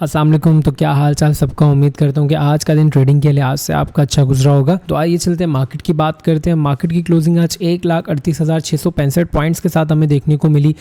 अस्सलाम वालेकुम। तो क्या हाल चाल सबका। उम्मीद करता हूँ कि आज का दिन ट्रेडिंग के लिहाज से आपका अच्छा गुजरा होगा। तो आइए चलते हैं मार्केट की बात करते हैं। मार्केट की क्लोजिंग आज 1,38,665 पॉइंट्स के साथ हमें देखने को मिली।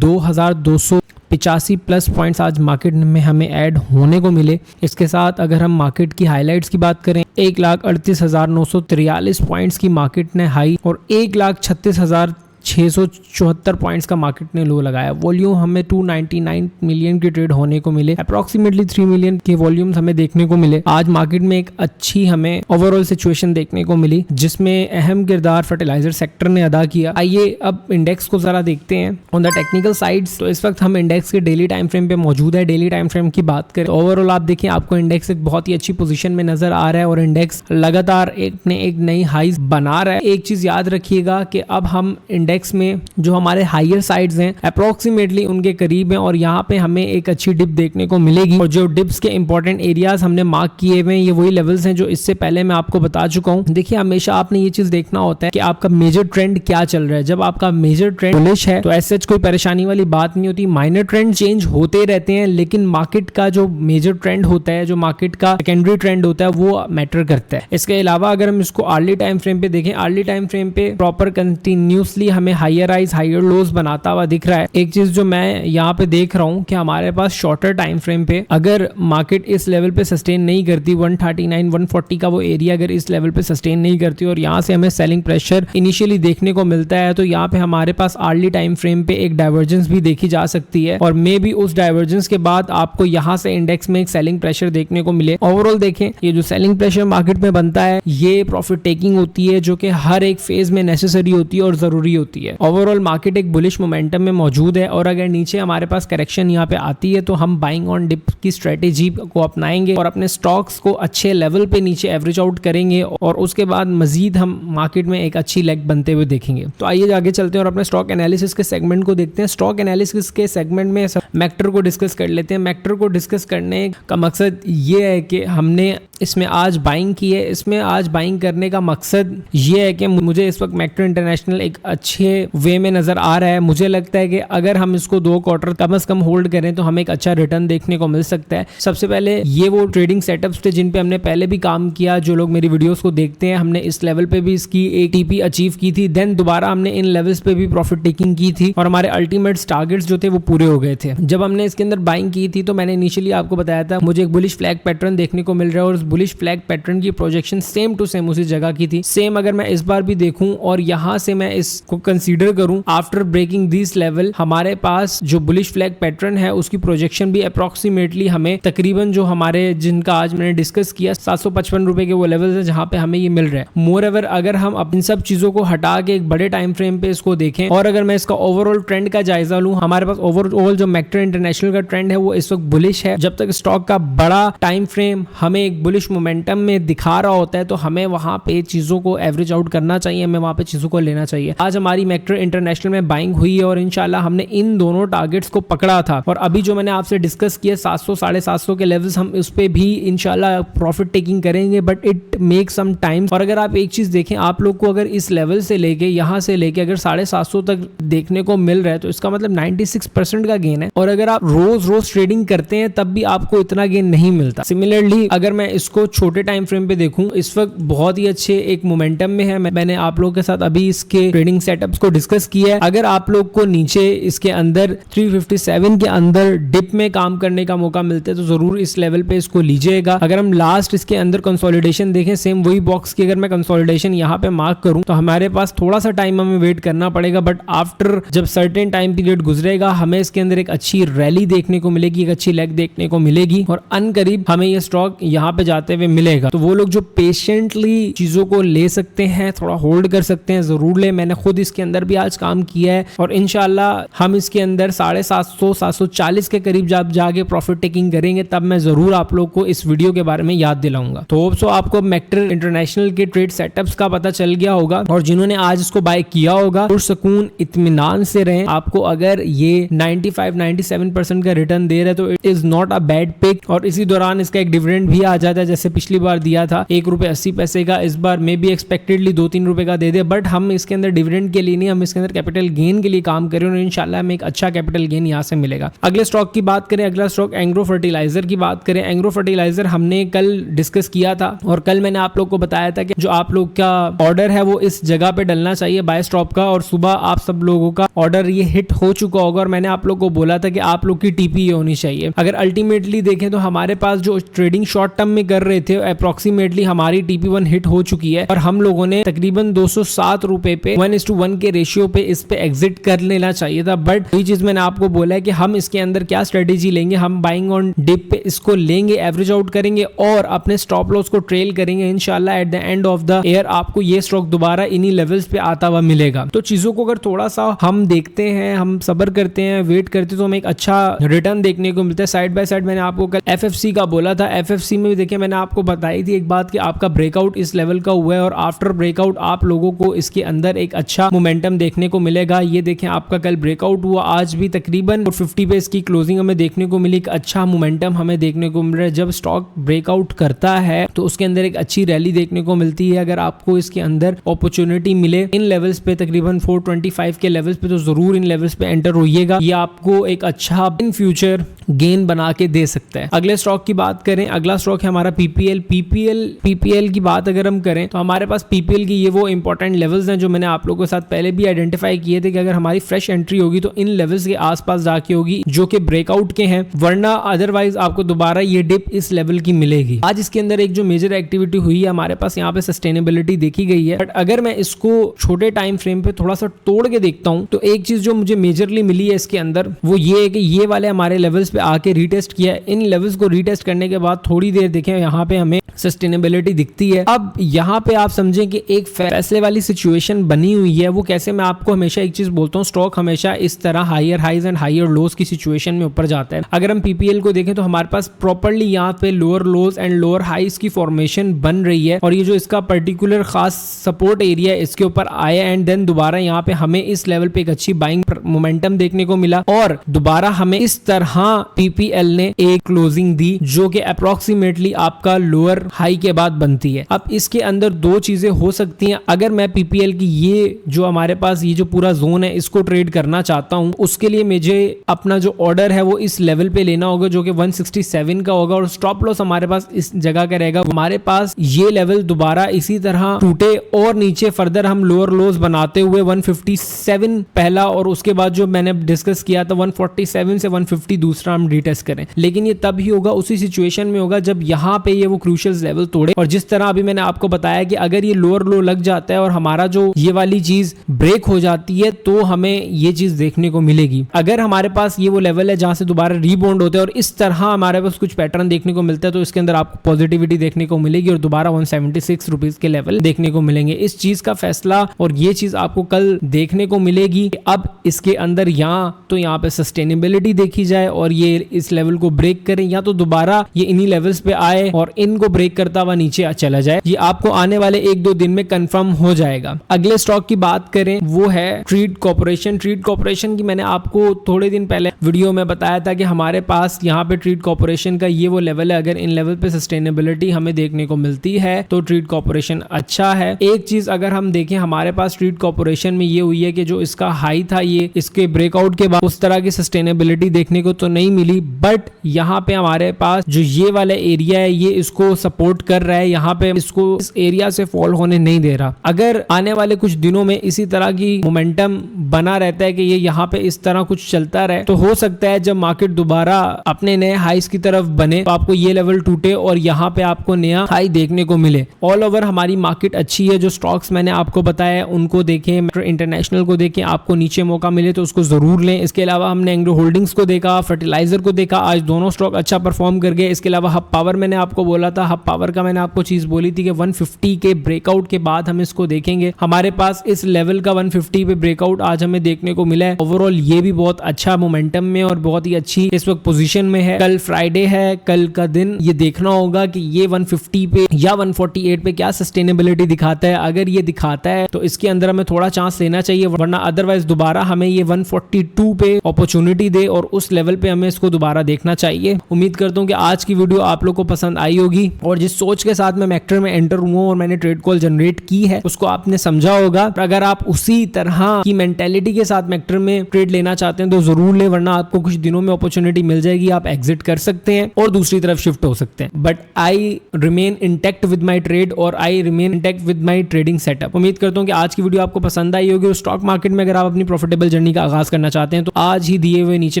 2,285 प्लस पॉइंट्स आज मार्केट में हमें ऐड होने को मिले। इसके साथ अगर हम मार्केट की हाईलाइट्स की बात करें, 1,38,943 पॉइंट्स की मार्केट ने हाई और 1,36,674 पॉइंट्स का मार्केट ने लो लगाया। वॉल्यूम हमें 299 मिलियन के ट्रेड होने को मिले। अप्रॉक्सीमेटली 3 मिलियन के वॉल्यूम्स हमें देखने को मिले। आज मार्केट में एक अच्छी हमें ओवरऑल सिचुएशन देखने को मिली, जिसमें अहम किरदार फर्टिलाइजर सेक्टर ने अदा किया। आइए अब इंडेक्स को जरा देखते हैं ऑन द टेक्निकल साइड्स। तो इस वक्त हम इंडेक्स के डेली टाइम फ्रेम पे मौजूद है। डेली टाइम फ्रेम की बात करें, ओवरऑल आप देखिए आपको इंडेक्स एक बहुत ही अच्छी पोजीशन में नजर आ रहा है और इंडेक्स लगातार एक नई हाईज बना रहा है। एक चीज याद रखिएगा कि अब हम इंडेक्स में जो हमारे हायर साइड्स हैं अप्रोक्सीमेटली उनके करीब हैं और यहाँ पे हमें एक अच्छी डिप देखने को मिलेगी। और जो डिप्स के इंपॉर्टेंट एरियाज हमने मार्क किए हुए हैं, ये वही लेवल्स हैं जो इससे पहले मैं आपको बता चुका हूँ। देखिए हमेशा आपने ये चीज देखना होता है कि आपका मेजर ट्रेंड क्या चल रहा है। जब आपका मेजर ट्रेंड बुलिश है तो ऐसे कोई परेशानी वाली बात नहीं होती। माइनर ट्रेंड चेंज होते रहते हैं, लेकिन मार्केट का जो मेजर ट्रेंड होता है, जो मार्केट का सेकेंडरी ट्रेंड होता है, वो मैटर करता है। इसके अलावा अगर हम इसको अर्ली टाइम फ्रेम पे देखें, अर्ली टाइम फ्रेम पे प्रॉपर कंटिन्यूसली हमें हायर हाइज हायर लोज बनाता हुआ दिख रहा है। एक चीज जो मैं यहाँ पे देख रहा हूँ कि हमारे पास शॉर्टर टाइम फ्रेम पे अगर मार्केट इस लेवल पे सस्टेन नहीं करती, 139 140 का वो एरिया अगर इस लेवल पे सस्टेन नहीं करती और यहाँ से हमें सेलिंग प्रेशर इनिशियली देखने को मिलता है, तो यहाँ पे हमारे पास अर्ली टाइम फ्रेम पे एक डाइवर्जेंस भी देखी जा सकती है और मे बी उस डाइवर्जेंस के बाद आपको यहाँ से इंडेक्स में एक सेलिंग प्रेशर देखने को मिले। ओवरऑल देखें, ये जो सेलिंग प्रेशर मार्केट में बनता है, ये प्रॉफिट टेकिंग होती है जो कि हर एक फेज में नेसेसरी होती है और जरूरी होती है। ओवरऑल मार्केट एक बुलिश मोमेंटम में मौजूद है और अगर नीचे हमारे पास करेक्शन यहाँ पे आती है तो हम बाइंग ऑन डिप की स्ट्रेटेजी को अपनाएंगे और अपने स्टॉक्स को अच्छे लेवल पे नीचे एवरेज आउट करेंगे और उसके बाद मजीद हम मार्केट में एक अच्छी लेग बनते हुए देखेंगे। तो आइए आगे चलते हैं और अपने स्टॉक एनालिसिस के सेगमेंट को देखते हैं। स्टॉक एनालिसिस के सेगमेंट में मैक्टर को डिस्कस कर लेते हैं। मैक्टर को डिस्कस करने का मकसद ये है कि हमने इसमें आज बाइंग की है। इसमें आज बाइंग करने का मकसद ये है कि मुझे इस वक्त मैक्टर इंटरनेशनल एक अच्छे वे में नजर आ रहा है। मुझे लगता है कि अगर हम इसको 2 क्वार्टर कम से कम होल्ड करें तो हमें एक अच्छा रिटर्न देखने को मिल सकता है। सबसे पहले ये वो ट्रेडिंग सेटअप्स थे जिन पे हमने पहले भी काम किया। जो लोग मेरी वीडियोस को देखते हैं, हमने इस लेवल पे भी इसकी एक टीपी अचीव की थी, देन दोबारा हमने इन लेवल्स पे भी प्रॉफिट टेकिंग की थी और हमारे अल्टीमेट टारगेट्स जो थे वो पूरे हो गए थे। जब हमने इसके अंदर बाइंग की थी तो मैंने इनिशियली आपको बताया था मुझे एक बुलिश फ्लैग पैटर्न देखने को मिल रहा है और उस बुलिश फ्लैग पैटर्न की प्रोजेक्शन सेम टू सेम उसी जगह की थी। सेम अगर मैं इस बार भी देखूं और यहां से मैं इसको कंसीडर करूं, आफ्टर ब्रेकिंग दिस लेवल हमारे पास जो बुलिश फ्लैग पैटर्न है उसकी प्रोजेक्शन भी अप्रोक्सीमेटली हमें तकरीबन जो हमारे जिनका आज मैंने डिस्कस किया 755 रुपए के वो लेवल है जहां पे हमें ये मिल रहा है। मोर एवर अगर हम इन सब चीजों को हटा के एक बड़े टाइम फ्रेम पे इसको देखें और अगर मैं इसका ओवरऑल ट्रेंड का जायजा लूं, हमारे पास ओवरऑल जो मैक्टर इंटरनेशनल का ट्रेंड है वो इस वक्त बुलिश है। जब तक स्टॉक का बड़ा टाइम फ्रेम हमें एक बुलिश मोमेंटम में दिखा रहा होता है तो हमें वहां पे चीजों को एवरेज आउट करना चाहिए, हमें वहां पे चीजों को लेना चाहिए। आज हमारी मैक्टर इंटरनेशनल में बाइंग हुई है और इंशाल्लाह हमने इन दोनों टारगेट्स को पकड़ा था और अभी जो मैंने आपसे डिस्कस किया 700 750 के लेवल्स, हम उस पे भी इंशाल्लाह प्रॉफिट टेकिंग करेंगे, but it make some time. और अगर आप एक चीज देखें, आप लोग को अगर इस लेवल से लेके यहां से लेके अगर 750 तक देखने को मिल रहा है तो इसका मतलब 96% का गेन है और अगर आप रोज ट्रेडिंग करते हैं तब भी आपको इतना गेन नहीं मिलता। सिमिलरली अगर मैं इसको छोटे टाइम फ्रेम पे देखूं, इस वक्त बहुत ही अच्छे एक मोमेंटम में है। मैंने आप लोगों के साथ अभी इसके ट्रेडिंग सेटअप्स को डिस्कस किया है। अगर आप लोग को नीचे इसके अंदर 357 के अंदर डिप में काम करने का मौका मिलता है तो जरूर इस लेवल पे इसको लीजिएगा। अगर हम लास्ट इसके अंदर कंसोलिडेशन देखें, सेम वही बॉक्स की अगर मैं कंसोलिडेशन यहाँ पे मार्क करूं तो हमारे पास थोड़ा सा टाइम हमें वेट करना पड़ेगा, बट आफ्टर जब सर्टेन टाइम पीरियड गुजरेगा हमें इसके अंदर एक अच्छी रैली देखने को मिलेगी, एक अच्छी लेग देखने को मिलेगी और अनकरीब हमें ये स्टॉक यहाँ पे जाते हुए मिलेगा। तो वो लोग जो पेशेंटली चीजों को ले सकते हैं, थोड़ा होल्ड कर सकते हैं, जरूर ले। मैंने खुद इसके अंदर भी आज काम किया है और इंशाल्लाह हम इसके अंदर 750 740 के करीब जब जाके प्रॉफिट टेकिंग करेंगे तब मैं जरूर आप लोग को इस वीडियो के बारे में याद दिलाऊंगा। तो होप सो आपको मैक्टर इंटरनेशनल के ट्रेड सेटअप्स का पता चल गया होगा और जिन्होंने आज इसको बाय किया होगा पुरसुकून इत्मीनान से रहें। आपको अगर ये 95-97% का रिटर्न दे रहे हैं तो it is not a bad pick और इसी दौरान इसका एक डिविडेंड भी आ जाता है, जैसे पिछली बार दिया था ₹1.80 का। इस बार मे बी एक्सपेक्टेडली 2-3 रुपए का दे दे, बट हम इसके अंदर डिविडेंड के लिए नहीं, हम इसके अंदर कैपिटल गेन के लिए काम करें और इंशाल्लाह हमें एक अच्छा कैपिटल गेन यहाँ से मिलेगा। अगले स्टॉक की बात करें, अगला स्टॉक एंग्रो फर्टिलाइजर की बात करें। एंग्रो फर्टिलाइजर हमने कल डिस्कस किया था और कल मैंने आप लोग को बताया था कि जो आप लोग का ऑर्डर है वो इस जगह पे डलना चाहिए बाय स्टॉप का, और सुबह आप सब लोगों का ऑर्डर ये हिट हो चुका होगा और मैंने आप लोग को बोला था कि आप लोग की टीपी होनी चाहिए। अगर अल्टीमेटली देखें तो हमारे पास जो ट्रेडिंग शॉर्ट टर्म में कर रहे थे अप्रोक्सीमेटली हमारी TP1 हिट हो चुकी है और हम लोगों ने तकरीबन 207 रुपए पे 1:1 के रेशियो पे इस पे एग्जिट कर लेना चाहिए था। बट ये चीज मैंने आपको बोला है कि हम इसके अंदर क्या स्ट्रेटेजी लेंगे, हम बाइंग ऑन डिप पे इसको लेंगे, एवरेज आउट करेंगे और अपने स्टॉप लॉस को ट्रेल करेंगे। इंशाल्लाह at the end of the year आपको ये स्टॉक दोबारा इन्हीं लेवल्स पे आता हुआ मिलेगा। तो चीजों को अगर थोड़ा सा हम देखते हैं, हम सब्र करते हैं, वेट करते हैं, तो हमें एक अच्छा रिटर्न देखने को मिलता है। साइड बाय साइड मैंने आपको कल FFC का बोला था, FFC में भी देखिए मैंने आपको बताई थी एक बात कि आपका ब्रेकआउट इस लेवल का हुआ है और आफ्टर ब्रेकआउट आप लोगों को इसके अंदर एक अच्छा मोमेंटम देखने को मिलेगा। ये देखें आपका कल ब्रेकआउट हुआ, आज भी तकरीबन 50 पे इसकी क्लोजिंग हमें देखने को मिली। एक अच्छा मोमेंटम हमें देखने को मिल रहा है। जब स्टॉक ब्रेकआउट करता है तो उसके अंदर एक अच्छी रैली देखने को मिलती है। अगर आपको इसके अंदर अपॉर्चुनिटी मिले इन लेवल्स पे तकरीबन 425 के लेवल्स पे, तो जरूर इन लेवल्स पे एंटर होइएगा। ये आपको एक अच्छा इन फ्यूचर गेन बना के दे सकता है। अगले स्टॉक की बात करें, अगला स्टॉक है हमारा PPL की बात अगर हम करें तो हमारे पास PPL की ये वो इंपॉर्टेंट लेवल्स हैं जो मैंने आप लोगों के साथ पहले भी आइडेंटिफाई किए थे कि अगर हमारी फ्रेश एंट्री होगी तो इन लेवल्स के आसपास जाके होगी जो कि ब्रेकआउट के हैं, वरना अदरवाइज आपको दोबारा ये डिप इस लेवल की मिलेगी। आज इसके अंदर एक जो मेजर एक्टिविटी हुई है हमारे पास यहाँ पे सस्टेनेबिलिटी देखी गई है। बट अगर मैं इसको छोटे टाइम फ्रेम पे थोड़ा सा तोड़ के देखता हूँ तो एक चीज जो मुझे मेजरली मिली है इसके अंदर वो ये है कि ये वाले हमारे लेवल्स पे आके रीटेस्ट किया। इन लेवल्स को रीटेस्ट करने के बाद थोड़ी देर देखें यहाँ पे हमें सस्टेनेबिलिटी दिखती है। अब यहाँ पे आप समझें कि एक फैसले वाली सिचुएशन बनी हुई है। वो कैसे, मैं आपको हमेशा एक चीज बोलता हूँ, स्टॉक हमेशा इस तरह higher highs and higher lows की सिचुएशन में ऊपर जाता है। अगर हम PPL को देखें तो हमारे पास प्रॉपर्ली यहाँ पे lower lows and lower highs की फॉर्मेशन बन रही है और ये जो इसका पर्टिकुलर खास सपोर्ट एरिया है इसके ऊपर आया एंड देन दोबारा यहाँ पे हमें इस लेवल पे एक अच्छी बाइंग मोमेंटम देखने को मिला और दोबारा हमें इस तरह PPL ने एक क्लोजिंग दी जो कि अप्रोक्सीमेटली आपका लोअर हाई के बाद बनती है। अब इसके अंदर दो चीजें हो सकती हैं। अगर मैं PPL की ये जो हमारे पास ये जो पूरा जोन है इसको ट्रेड करना चाहता हूं, उसके लिए मुझे अपना जो ऑर्डर है वो इस लेवल पे लेना होगा जो कि 167 का होगा और स्टॉप लॉस हमारे पास इस जगह का रहेगा। हमारे पास ये लेवल दोबारा इसी तरह टूटे और नीचे फर्दर हम लोअर लोज बनाते हुए 157 पहला और उसके बाद जो मैंने डिस्कस किया था 147 से 150 दूसरा हम रीटेस्ट करें। लेकिन ये तब ही होगा, उसी सिचुएशन में होगा जब यहाँ पे ये वो क्रूशियल लेवल तोड़े। और जिस तरह अभी मैंने आपको बताया कि अगर ये लोअर लो लग जाता है और हमारा जो ये वाली चीज ब्रेक हो जाती है तो हमें ये चीज देखने को मिलेगी। अगर हमारे पास ये वो लेवल है जहां से दोबारा रीबाउंड होते हैं और इस तरह हमारे पास कुछ पैटर्न देखने को मिलता है तो इसके अंदर आपको पॉजिटिविटी देखने को मिलेगी और दोबारा 176 रुपीज के लेवल देखने को मिलेंगे। इस चीज का फैसला और ये चीज आपको कल देखने को मिलेगी। अब इसके अंदर यहाँ पे सस्टेनेबिलिटी देखी जाए और ये इस लेवल को ब्रेक करें या तो दोबारा ये इन्हीं लेवल्स पे आए और इनको ब्रेक करता हुआ नीचे चला जाए। ये आपको आने वाले 1-2 दिन में कंफर्म हो जाएगा। अगले स्टॉक की बात करें वो है ट्रीट कॉर्पोरेशन। ट्रीट कॉर्पोरेशन की मैंने आपको थोड़े दिन पहले वीडियो में बताया था कि हमारे पास यहाँ पे ट्रीट कॉर्पोरेशन का ये वो लेवल है, अगर इन लेवल पे सस्टेनेबिलिटी हमें देखने को मिलती है तो ट्रीट कॉर्पोरेशन अच्छा है। एक चीज अगर हम देखें हमारे पास ट्रीट कॉर्पोरेशन में ये हुई है कि जो इसका हाई था ये इसके ब्रेकआउट के बाद उस तरह की सस्टेनेबिलिटी देखने को तो नहीं मिली, बट यहाँ पे हमारे पास जो ये वाला एरिया है ये इसको सपोर्ट कर रहा है, यहाँ पे इसको इस एरिया से फॉल होने नहीं दे रहा। अगर आने वाले कुछ दिनों में इसी तरह की मोमेंटम बना रहता है कि ये यहाँ पे इस तरह कुछ चलता रहे तो हो सकता है जब मार्केट दोबारा अपने नए हाइस की तरफ बने तो आपको ये लेवल टूटे और यहाँ पे आपको नया हाई देखने को मिले। ऑल ओवर हमारी मार्केट अच्छी है। जो स्टॉक्स मैंने आपको बताया उनको देखें, इंटरनेशनल को देखें, आपको नीचे मौका मिले तो उसको जरूर लें। इसके अलावा हमने एंग्रो होल्डिंग्स को देखा, फर्टिलाइजर को देखा, आज दोनों स्टॉक अच्छा परफॉर्म कर गए। इसके अलावा हब पावर मैंने आपको बोला था, हब पावर का मैंने आपको चीज बोली थी कि 150 के ब्रेकआउट के बाद हम इसको देखेंगे। हमारे पास इस लेवल का 150 पे ब्रेकआउट आज हमें देखने को मिला है। ओवरऑल ये भी बहुत अच्छा मोमेंटम में और बहुत ही अच्छी इस वक्त पोजीशन में है। कल फ्राइडे है, कल का दिन ये देखना होगा कि ये 150 पे या 148 पे क्या सस्टेनेबिलिटी दिखाता है। अगर ये दिखाता है तो इसके अंदर हमें थोड़ा चांस लेना चाहिए, वरना अदरवाइज दोबारा हमें ये 142 पे अपॉर्चुनिटी दे और उस लेवल पे हमें इसको दोबारा देखना चाहिए। उम्मीद करता हूँ कि आज की वीडियो आप लोग को पसंद आई होगी और जिस सोच के साथ मैं मेक्टर में एंटर हुआ और मैंने ट्रेड कॉल जनरेट की है उसको आपने समझा होगा। अगर आप उसी तरह की मेंटेलिटी के साथ मेक्टर में ट्रेड लेना चाहते हैं तो जरूर ले, वरना आपको कुछ दिनों में अपॉर्चुनिटी मिल जाएगी, आप एग्जिट कर सकते हैं और दूसरी तरफ शिफ्ट हो सकते हैं। But I remain intact with my trade और I remain intact with my trading setup. उम्मीद करता हूँ कि आज की वीडियो आपको पसंद आई होगी और स्टॉक मार्केट में अगर आप अपनी प्रॉफिटेबल जर्नी का आगाज करना चाहते हैं तो आज ही दिए हुए नीचे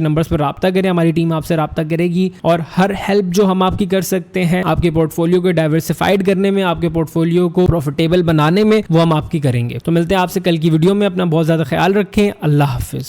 नंबर्स पर राब्ता करें, हमारी टीम आपसे राब्ता करेगी और हर हेल्प जो हम आपकी कर सकते हैं आपके पोर्टफोलियो को डाइवर्सिफाइड करने में, आपके पोर्टफोलियो को प्रॉफिटेबल बनाने में, वो हम आपकी करेंगे। तो मिलते हैं आपसे कल की वीडियो में। अपना बहुत ज्यादा ख्याल रखें। अल्लाह हाफिज।